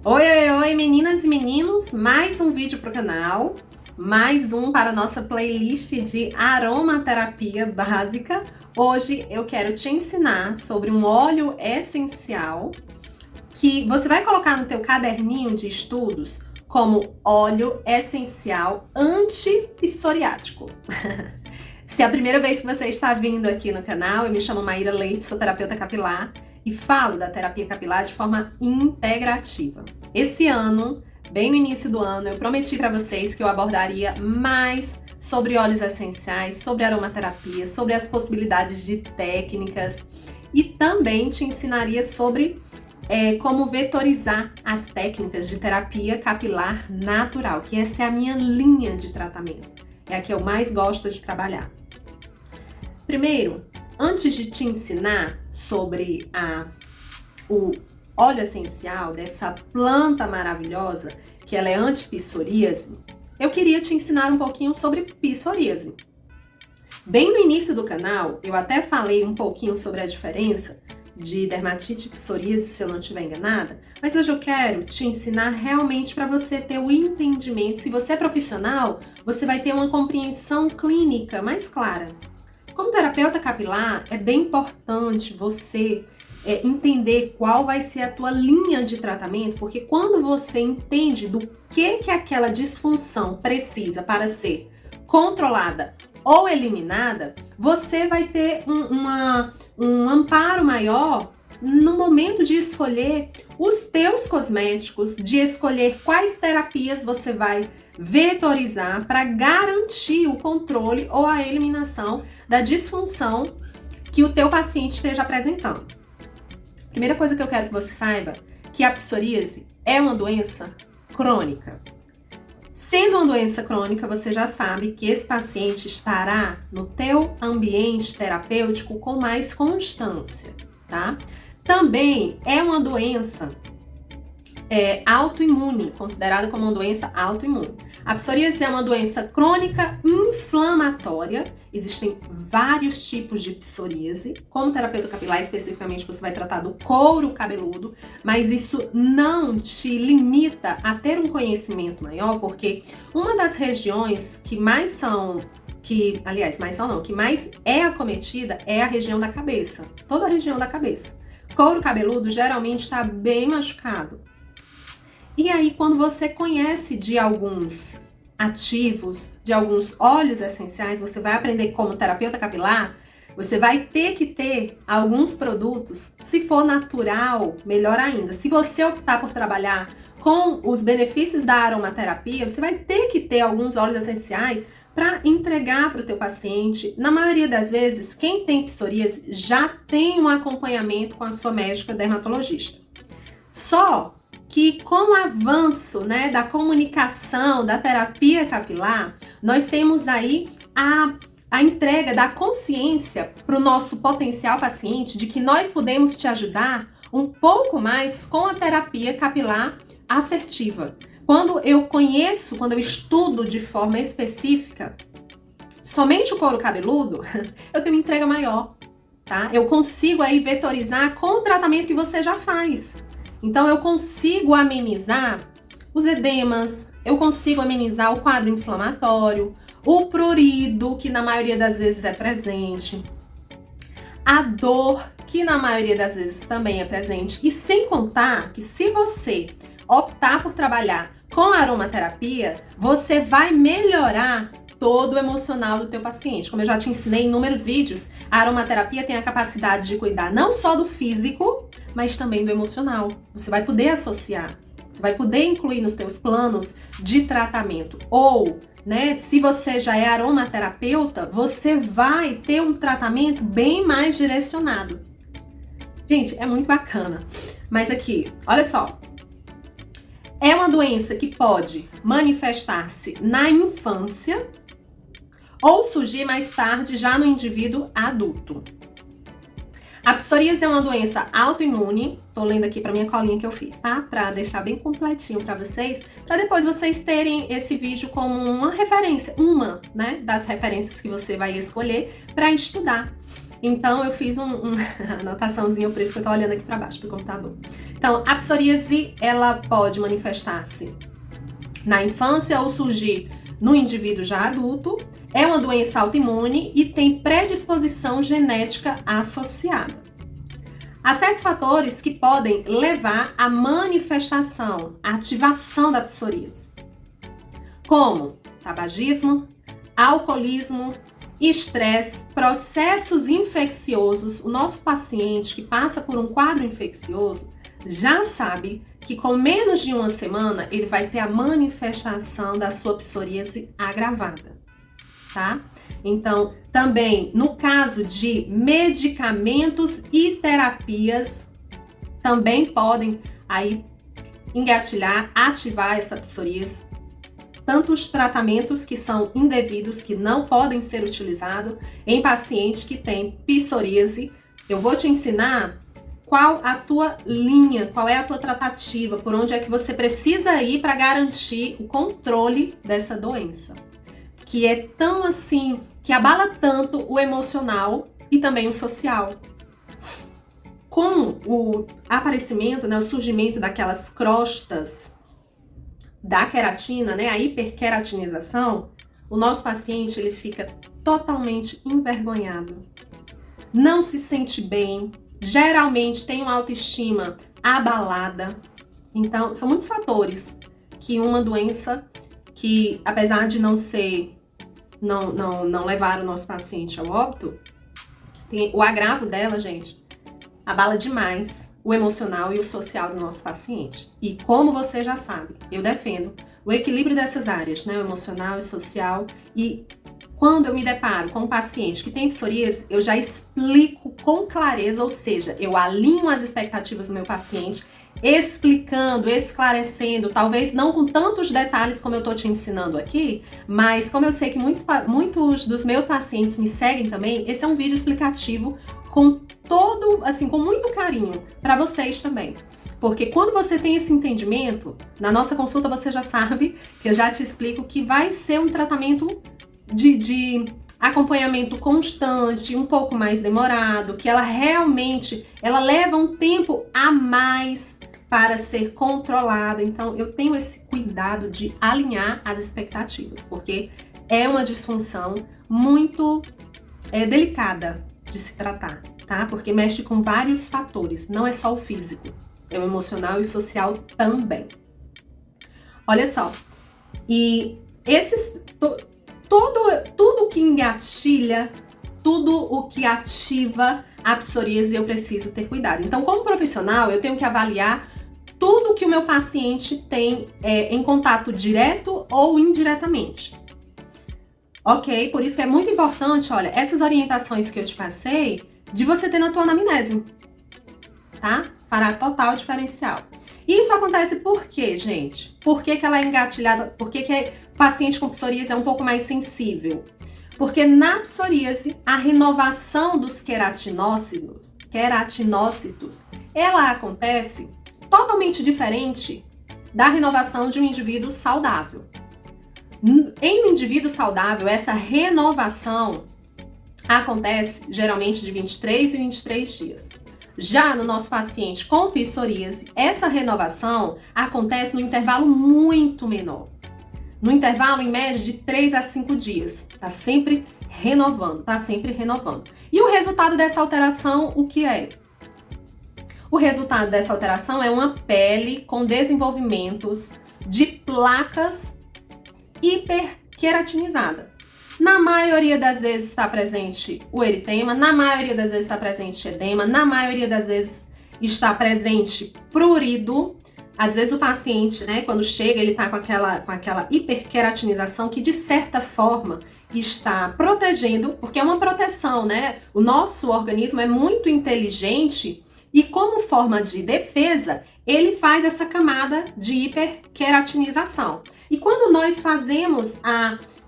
Oi, meninas e meninos, mais um vídeo pro canal, mais um para a nossa playlist de aromaterapia básica. Hoje eu quero te ensinar sobre um óleo essencial que você vai colocar no teu caderninho de estudos como óleo essencial antipsoriático. Se é a primeira vez que você está vindo aqui no canal, eu me chamo Maíra Leite, sou terapeuta capilar e falo da terapia capilar de forma integrativa. Esse ano, bem no início do ano, eu prometi para vocês que eu abordaria mais sobre óleos essenciais, sobre aromaterapia, sobre as possibilidades de técnicas e também te ensinaria sobre como vetorizar as técnicas de terapia capilar natural, que essa é a minha linha de tratamento, é a que eu mais gosto de trabalhar. Primeiro, antes de te ensinar sobre o óleo essencial dessa planta maravilhosa, que ela é anti-psoríase, eu queria te ensinar um pouquinho sobre psoríase. Bem no início do canal, eu até falei um pouquinho sobre a diferença de dermatite e psoríase, se eu não estiver enganada, mas hoje eu quero te ensinar realmente para você ter o entendimento. Se você é profissional, você vai ter uma compreensão clínica mais clara. Como terapeuta capilar, é bem importante você entender qual vai ser a tua linha de tratamento, porque quando você entende do que aquela disfunção precisa para ser controlada ou eliminada, você vai ter um amparo maior no momento de escolher os teus cosméticos, de escolher quais terapias você vai vetorizar para garantir o controle ou a eliminação da disfunção que o teu paciente esteja apresentando. Primeira coisa que eu quero que você saiba, que a psoríase é uma doença crônica. Sendo uma doença crônica, você já sabe que esse paciente estará no teu ambiente terapêutico com mais constância, tá? Também é uma doença autoimune, considerada como uma doença autoimune. A psoríase é uma doença crônica inflamatória. Existem vários tipos de psoríase. Como terapeuta capilar, especificamente, você vai tratar do couro cabeludo, mas isso não te limita a ter um conhecimento maior, porque uma das regiões que mais é acometida é a região da cabeça. Toda a região da cabeça. Couro cabeludo geralmente está bem machucado. E aí, quando você conhece de alguns ativos, de alguns óleos essenciais, você vai aprender como terapeuta capilar, você vai ter que ter alguns produtos, se for natural, melhor ainda. Se você optar por trabalhar com os benefícios da aromaterapia, você vai ter que ter alguns óleos essenciais para entregar para o teu paciente. Na maioria das vezes, quem tem psoríase já tem um acompanhamento com a sua médica dermatologista. Só que com o avanço, da comunicação, da terapia capilar, nós temos aí a entrega da consciência para o nosso potencial paciente de que nós podemos te ajudar um pouco mais com a terapia capilar assertiva. Quando eu estudo de forma específica somente o couro cabeludo, eu tenho uma entrega maior, tá? Eu consigo aí vetorizar com o tratamento que você já faz. Então, eu consigo amenizar os edemas, eu consigo amenizar o quadro inflamatório, o prurido, que na maioria das vezes é presente, a dor, que na maioria das vezes também é presente. E sem contar que se você optar por trabalhar com aromaterapia, você vai melhorar todo o emocional do teu paciente. Como eu já te ensinei em inúmeros vídeos, a aromaterapia tem a capacidade de cuidar não só do físico, mas também do emocional. Você vai poder associar, você vai poder incluir nos teus planos de tratamento. Ou, se você já é aromaterapeuta, você vai ter um tratamento bem mais direcionado. Gente, é muito bacana. Mas aqui, olha só. É uma doença que pode manifestar-se na infância ou surgir mais tarde já no indivíduo adulto. A psoríase é uma doença autoimune. Tô lendo aqui para minha colinha que eu fiz, tá? Para deixar bem completinho para vocês, para depois vocês terem esse vídeo como uma referência, das referências que você vai escolher para estudar. Então, eu fiz uma anotaçãozinha, por isso que eu tô olhando aqui para baixo pro computador. Então, a psoríase, ela pode manifestar-se na infância ou surgir no indivíduo já adulto. É uma doença autoimune e tem predisposição genética associada. Há certos fatores que podem levar à manifestação, à ativação da psoríase, como tabagismo, alcoolismo, estresse, processos infecciosos. O nosso paciente que passa por um quadro infeccioso já sabe que com menos de uma semana ele vai ter a manifestação da sua psoríase agravada, tá? Então, também no caso de medicamentos e terapias, também podem aí engatilhar, ativar essa psoríase. Tanto os tratamentos que são indevidos, que não podem ser utilizados em paciente que tem psoríase. Eu vou te ensinar qual a tua linha, qual é a tua tratativa, por onde é que você precisa ir para garantir o controle dessa doença, que é tão assim, que abala tanto o emocional e também o social. Com o aparecimento, né, o surgimento daquelas crostas da queratina, né, a hiperqueratinização, o nosso paciente ele fica totalmente envergonhado, não se sente bem, geralmente tem uma autoestima abalada. Então, são muitos fatores que uma doença que, apesar de não levar o nosso paciente ao óbito, o agravo dela, gente, abala demais o emocional e o social do nosso paciente. E como você já sabe, eu defendo o equilíbrio dessas áreas, né? O emocional e o social. E quando eu me deparo com um paciente que tem psoríase, eu já explico com clareza, ou seja, eu alinho as expectativas do meu paciente, explicando, esclarecendo, talvez não com tantos detalhes como eu tô te ensinando aqui, mas como eu sei que muitos dos meus pacientes me seguem também, esse é um vídeo explicativo com com muito carinho para vocês também. Porque quando você tem esse entendimento, na nossa consulta você já sabe, que eu já te explico que vai ser um tratamento de acompanhamento constante, um pouco mais demorado, que ela leva um tempo a mais para ser controlada. Então, eu tenho esse cuidado de alinhar as expectativas, porque é uma disfunção muito delicada de se tratar, tá? Porque mexe com vários fatores, não é só o físico, é o emocional e o social também. Olha só, e tudo que engatilha, tudo o que ativa a psoríase, eu preciso ter cuidado. Então, como profissional, eu tenho que avaliar tudo que o meu paciente tem em contato direto ou indiretamente. Ok? Por isso que é muito importante, olha, essas orientações que eu te passei, de você ter na tua anamnese, tá? Fará total diferencial. E isso acontece por quê, gente? Por que ela é engatilhada? Por que o paciente com psoríase é um pouco mais sensível? Porque na psoríase, a renovação dos queratinócitos, ela acontece totalmente diferente da renovação de um indivíduo saudável. Em um indivíduo saudável, essa renovação acontece geralmente de 23 em 23 dias. Já no nosso paciente com psoríase, essa renovação acontece no intervalo muito menor. No intervalo, em média, de 3 a 5 dias. Tá sempre renovando, tá sempre renovando. E o resultado dessa alteração, o que é? O resultado dessa alteração é uma pele com desenvolvimentos de placas hiperqueratinizada. Na maioria das vezes está presente o eritema, na maioria das vezes está presente edema, na maioria das vezes está presente prurido. Às vezes o paciente, né, quando chega, ele está com aquela hiperqueratinização que, de certa forma, está protegendo, porque é uma proteção, né? O nosso organismo é muito inteligente e, como forma de defesa, ele faz essa camada de hiperqueratinização. E quando nós fazemos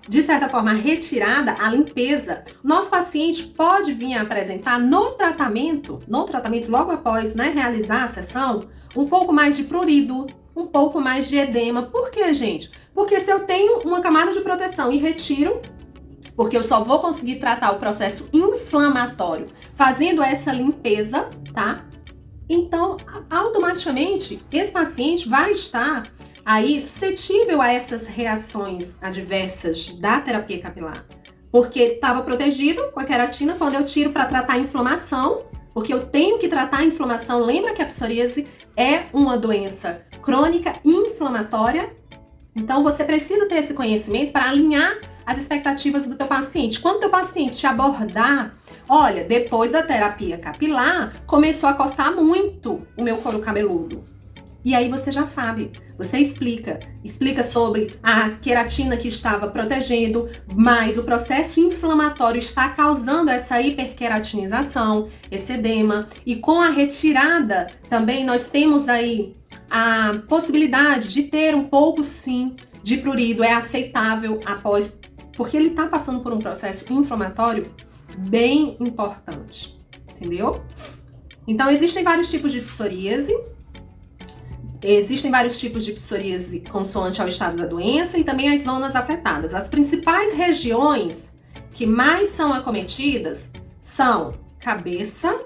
de certa forma, a retirada, a limpeza, nosso paciente pode vir a apresentar no tratamento logo após, né, realizar a sessão, um pouco mais de prurido, um pouco mais de edema. Por quê, gente? Porque se eu tenho uma camada de proteção e retiro, porque eu só vou conseguir tratar o processo inflamatório fazendo essa limpeza, tá? Então, automaticamente, esse paciente vai estar aí suscetível a essas reações adversas da terapia capilar, porque estava protegido com a queratina. Quando eu tiro para tratar a inflamação, porque eu tenho que tratar a inflamação, lembra que a psoríase é uma doença crônica inflamatória, então você precisa ter esse conhecimento para alinhar as expectativas do teu paciente. Quando o teu paciente te abordar, olha, depois da terapia capilar, começou a coçar muito o meu couro cabeludo. E aí você já sabe, você explica sobre a queratina que estava protegendo, mas o processo inflamatório está causando essa hiperqueratinização, esse edema, e com a retirada também nós temos aí a possibilidade de ter um pouco sim de prurido, é aceitável após, porque ele está passando por um processo inflamatório bem importante, entendeu? Então existem vários tipos de psoríase. Existem vários tipos de psoríase consoante ao estado da doença e também as zonas afetadas. As principais regiões que mais são acometidas são cabeça,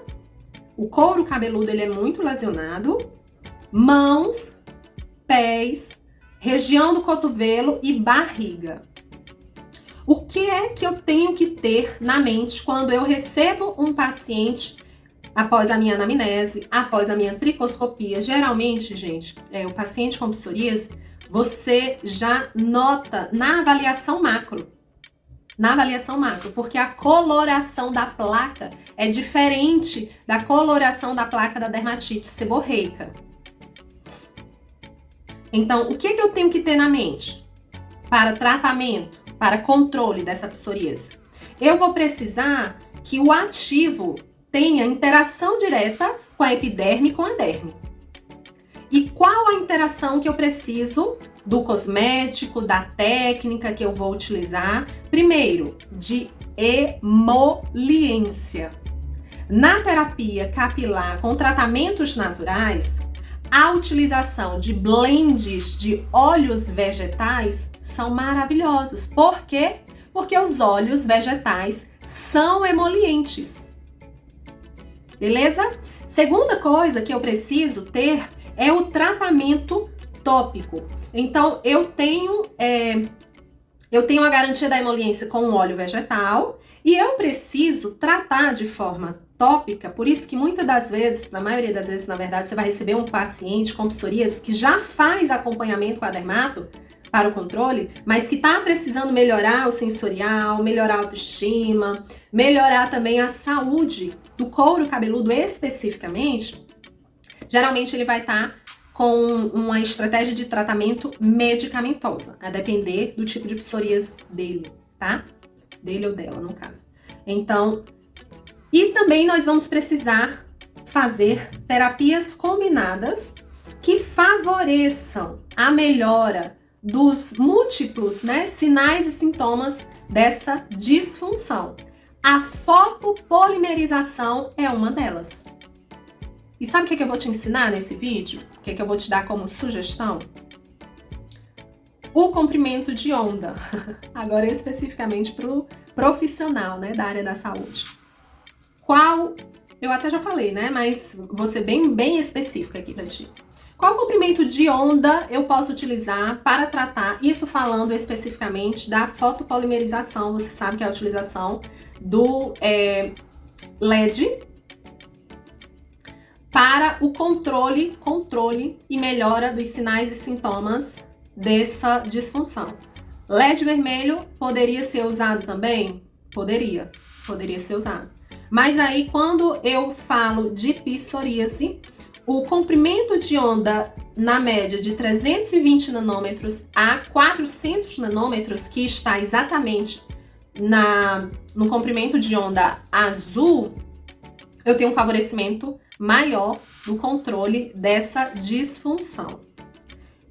o couro cabeludo ele é muito lesionado, mãos, pés, região do cotovelo e barriga. O que é que eu tenho que ter na mente quando eu recebo um paciente após a minha anamnese, após a minha tricoscopia? Geralmente, gente, o paciente com psoríase, você já nota na avaliação macro. Porque a coloração da placa é diferente da coloração da placa da dermatite seborreica. Então, o que eu tenho que ter na mente para tratamento, para controle dessa psoríase? Eu vou precisar que o ativo tenha interação direta com a epiderme e com a derme. E qual a interação que eu preciso do cosmético, da técnica que eu vou utilizar? Primeiro, de emoliência. Na terapia capilar com tratamentos naturais, a utilização de blends de óleos vegetais são maravilhosos. Por quê? Porque os óleos vegetais são emolientes. Beleza? Segunda coisa que eu preciso ter é o tratamento tópico. Então, eu tenho a garantia da emoliência com o óleo vegetal e eu preciso tratar de forma tópica. Por isso que muitas das vezes, na maioria das vezes, na verdade, você vai receber um paciente com psoríase que já faz acompanhamento com a dermato para o controle, mas que está precisando melhorar o sensorial, melhorar a autoestima, melhorar também a saúde do couro cabeludo especificamente. Geralmente ele vai estar com uma estratégia de tratamento medicamentosa, a depender do tipo de psoríase dele, tá? Dele ou dela, no caso. Então, e também nós vamos precisar fazer terapias combinadas que favoreçam a melhora dos múltiplos, sinais e sintomas dessa disfunção. A fotopolimerização é uma delas. E sabe o que eu vou te ensinar nesse vídeo? O que eu vou te dar como sugestão? O comprimento de onda. Agora especificamente para o profissional, da área da saúde. Qual, eu até já falei, mas vou ser bem específica aqui para ti. Qual comprimento de onda eu posso utilizar para tratar, isso falando especificamente da fotopolimerização? Você sabe que é a utilização do LED para o controle e melhora dos sinais e sintomas dessa disfunção. LED vermelho poderia ser usado também? Poderia ser usado. Mas aí, quando eu falo de psoríase, o comprimento de onda na média de 320 nanômetros a 400 nanômetros, que está exatamente no comprimento de onda azul, eu tenho um favorecimento maior no controle dessa disfunção.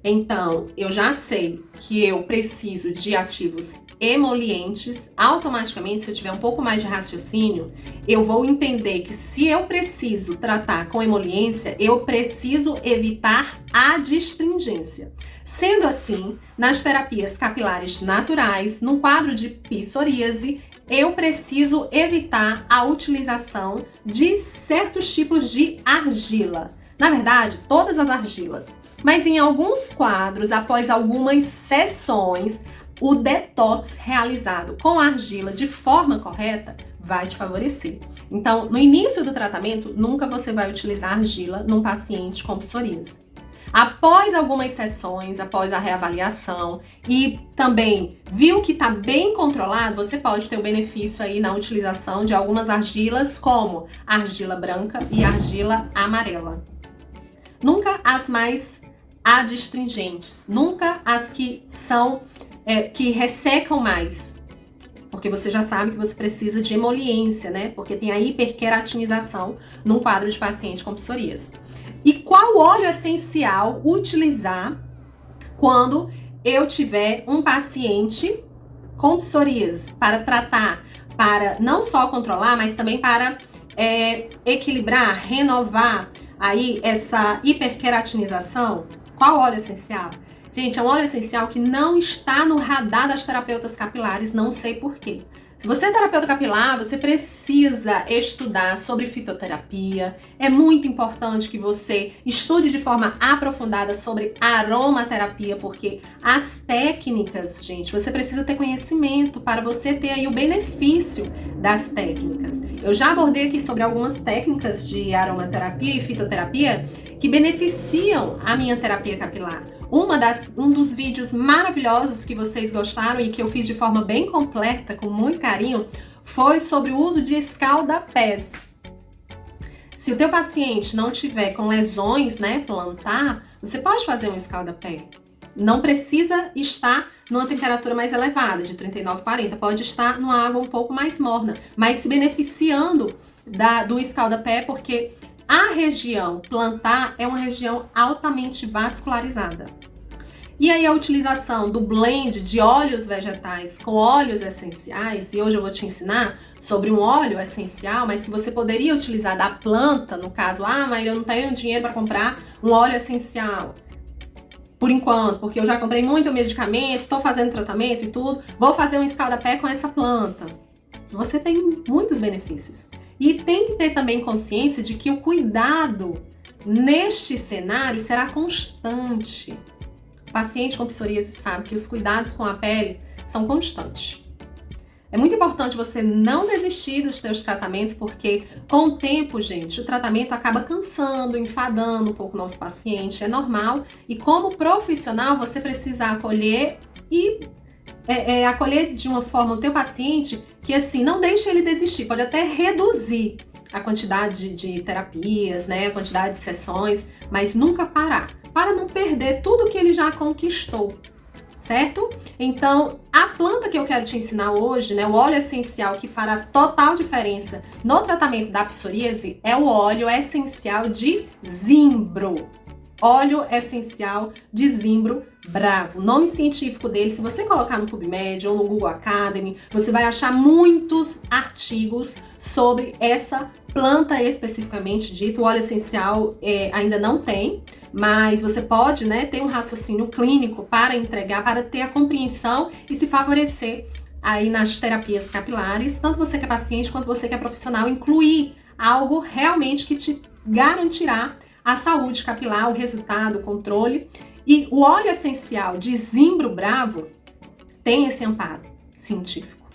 Então, eu já sei que eu preciso de ativos emolientes, automaticamente, se eu tiver um pouco mais de raciocínio, eu vou entender que se eu preciso tratar com emoliência, eu preciso evitar a adstringência. Sendo assim, nas terapias capilares naturais, num quadro de psoríase, eu preciso evitar a utilização de certos tipos de argila. Na verdade, todas as argilas. Mas em alguns quadros, após algumas sessões, o detox realizado com a argila de forma correta vai te favorecer. Então, no início do tratamento, nunca você vai utilizar argila num paciente com psoríase. Após algumas sessões, após a reavaliação e também viu que está bem controlado, você pode ter o benefício aí na utilização de algumas argilas, como argila branca e argila amarela. Nunca as mais adstringentes, nunca as que são que ressecam mais, porque você já sabe que você precisa de emoliência, né? Porque tem a hiperqueratinização num quadro de paciente com psoríase. E qual óleo essencial utilizar quando eu tiver um paciente com psoríase para tratar, para não só controlar, mas também para equilibrar, renovar aí essa hiperqueratinização? Qual óleo essencial? Gente, é um óleo essencial que não está no radar das terapeutas capilares, não sei porquê. Se você é terapeuta capilar, você precisa estudar sobre fitoterapia. É muito importante que você estude de forma aprofundada sobre aromaterapia, porque as técnicas, gente, você precisa ter conhecimento para você ter aí o benefício das técnicas. Eu já abordei aqui sobre algumas técnicas de aromaterapia e fitoterapia que beneficiam a minha terapia capilar. Um dos vídeos maravilhosos que vocês gostaram e que eu fiz de forma bem completa, com muito carinho, foi sobre o uso de escaldapés. Se o teu paciente não tiver com lesões, né, plantar, você pode fazer um escaldapé. Não precisa estar numa temperatura mais elevada, de 39, 40. Pode estar numa água um pouco mais morna, mas se beneficiando do escaldapé, porque a região plantar é uma região altamente vascularizada. E aí a utilização do blend de óleos vegetais com óleos essenciais, e hoje eu vou te ensinar sobre um óleo essencial, mas que você poderia utilizar da planta, no caso, mas eu não tenho dinheiro para comprar um óleo essencial. Por enquanto, porque eu já comprei muito medicamento, estou fazendo tratamento e tudo, vou fazer um escaldapé com essa planta. Você tem muitos benefícios. E tem que ter também consciência de que o cuidado neste cenário será constante. O paciente com psoríase sabe que os cuidados com a pele são constantes. É muito importante você não desistir dos seus tratamentos, porque com o tempo, gente, o tratamento acaba cansando, enfadando um pouco o nosso paciente, é normal. E como profissional, você precisa acolher e acolher de uma forma o teu paciente que, assim, não deixe ele desistir, pode até reduzir a quantidade de terapias, né, a quantidade de sessões, mas nunca parar, para não perder tudo que ele já conquistou, certo? Então, a planta que eu quero te ensinar hoje, né, o óleo essencial que fará total diferença no tratamento da psoríase é o óleo essencial de zimbro. Óleo essencial de zimbro bravo. O nome científico dele, se você colocar no PubMed ou no Google Academy, você vai achar muitos artigos sobre essa planta especificamente dito. O óleo essencial ainda não tem, mas você pode, né, ter um raciocínio clínico para entregar, para ter a compreensão e se favorecer aí nas terapias capilares, tanto você que é paciente quanto você que é profissional, incluir algo realmente que te garantirá a saúde capilar, o resultado, o controle. E o óleo essencial de zimbro bravo tem esse amparo científico.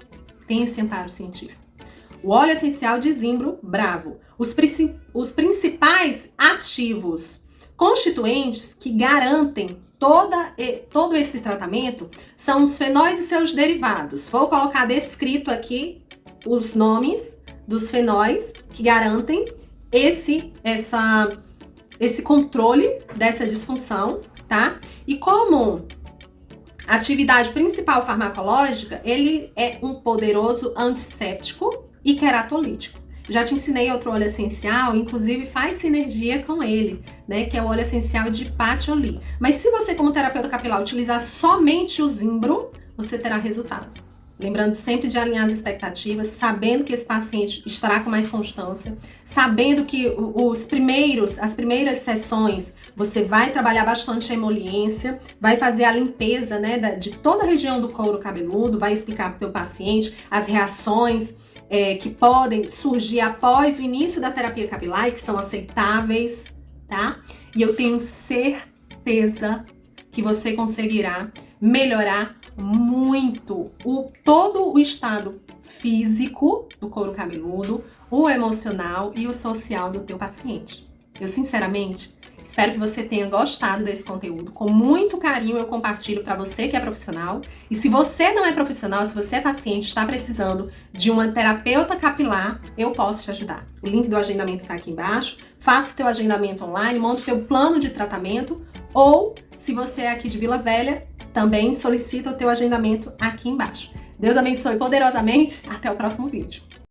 O óleo essencial de zimbro bravo. Os principais ativos constituintes que garantem todo esse tratamento são os fenóis e seus derivados. Vou colocar descrito aqui os nomes dos fenóis que garantem esse controle dessa disfunção, tá? E como atividade principal farmacológica, ele é um poderoso antisséptico e queratolítico. Já te ensinei outro óleo essencial, inclusive faz sinergia com ele, né? Que é o óleo essencial de patchouli. Mas se você, como terapeuta capilar, utilizar somente o zimbro, você terá resultado. Lembrando sempre de alinhar as expectativas, sabendo que esse paciente estará com mais constância, sabendo que as primeiras sessões você vai trabalhar bastante a emoliência, vai fazer a limpeza, né, de toda a região do couro cabeludo, vai explicar para o teu paciente as reações que podem surgir após o início da terapia capilar e que são aceitáveis, tá? E eu tenho certeza que você conseguirá melhorar muito todo o estado físico do couro cabeludo, o emocional e o social do teu paciente. Eu, sinceramente, espero que você tenha gostado desse conteúdo. Com muito carinho eu compartilho para você que é profissional. E se você não é profissional, se você é paciente, está precisando de uma terapeuta capilar, eu posso te ajudar. O link do agendamento está aqui embaixo. Faça o teu agendamento online, monta o teu plano de tratamento. Ou, se você é aqui de Vila Velha, também solicita o teu agendamento aqui embaixo. Deus abençoe poderosamente. Até o próximo vídeo.